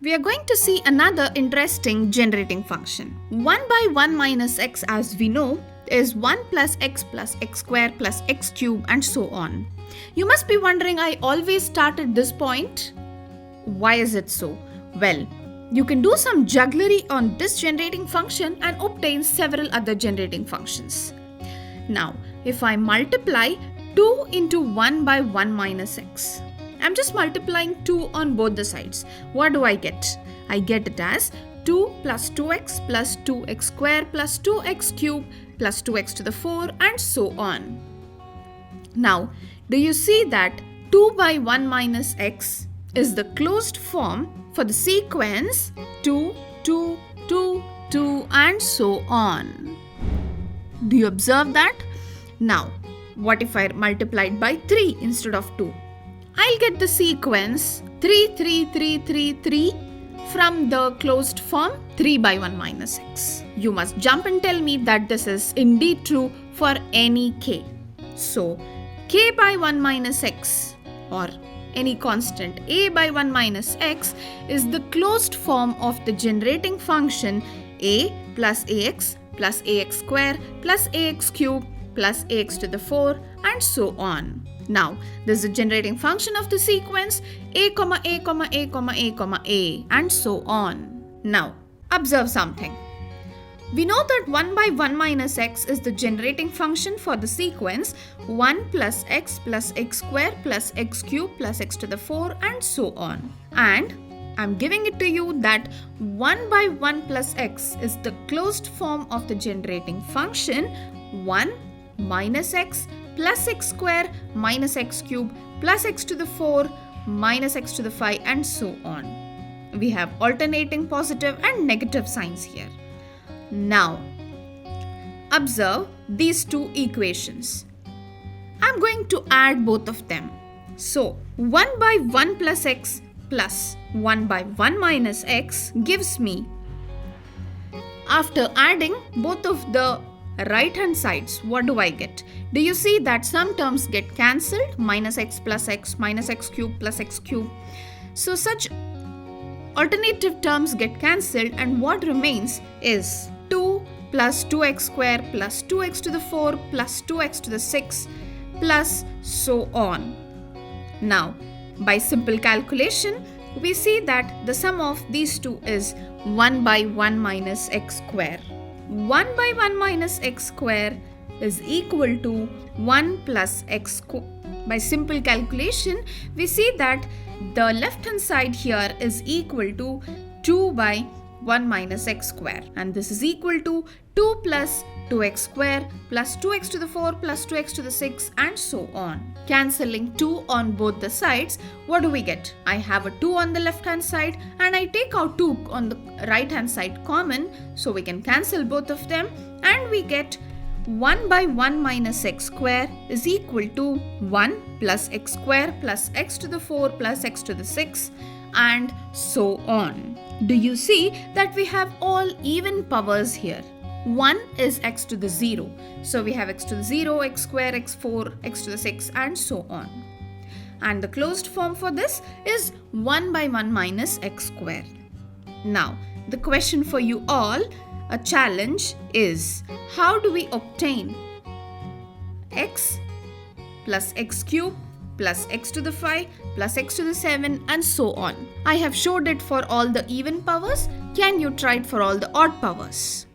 We are going to see another interesting generating function. 1 by 1 minus x, as we know, is 1 plus x square plus x cube and so on. You must be wondering, I always start at this point. Why is it so? Well, you can do some jugglery on this generating function and obtain several other generating functions. Now, if I multiply 2 into 1 by 1 minus x, I'm just multiplying 2 on both the sides. What do I get? I get it as 2 plus 2x plus 2x square plus 2x cube plus 2x to the 4 and so on. Now, do you see that 2 by 1 minus x is the closed form for the sequence 2, 2, 2, 2 and so on? Do you observe that? Now, what if I multiplied by 3 instead of 2? I'll get the sequence 3, 3, 3, 3, 3 from the closed form 3 by 1 minus x. You must jump and tell me that this is indeed true for any k. So, k by 1 minus x or any constant a by 1 minus x is the closed form of the generating function a plus ax square plus ax cube plus ax to the 4 and so on. Now, this is the generating function of the sequence a, and so on. Now, observe something. We know that 1 by 1 minus x is the generating function for the sequence 1 plus x square plus x cube plus x to the 4 and so on. And I'm giving it to you that 1 by 1 plus x is the closed form of the generating function 1 minus x plus x square minus x cube plus x to the 4 minus x to the 5 and so on. We have alternating positive and negative signs here. Now, observe these two equations. I'm going to add both of them. So, 1 by 1 plus x plus 1 by 1 minus x gives me, after adding both of the right hand sides, what do I get? Do you see that some terms get cancelled? Minus x cube plus x cube. So such alternative terms get cancelled and what remains is 2 plus 2x square plus 2x to the 4 plus 2x to the 6 plus so on. Now, by simple calculation, we see that the sum of these two is 1 by 1 minus x square. 1 by 1 minus x square is equal to 1 plus x square. By simple calculation, we see that the left hand side here is equal to 2 by 1 minus x square, and this is equal to 2 plus 2x square plus 2x to the 4 plus 2x to the 6 and so on. Cancelling 2 on both the sides, what do we get? I have a 2 on the left hand side and I take out 2 on the right hand side common, so we can cancel both of them and we get 1 by 1 minus x square is equal to 1 plus x square plus x to the 4 plus x to the 6 and so on. Do you see that we have all even powers here? 1 is x to the 0. So we have x to the 0, x square, x4, x to the 6 and so on. And the closed form for this is 1 by 1 minus x square. Now, the question for you all, a challenge is, how do we obtain x plus x cube plus x to the 5 plus x to the 7 and so on? I have showed it for all the even powers. Can you try it for all the odd powers?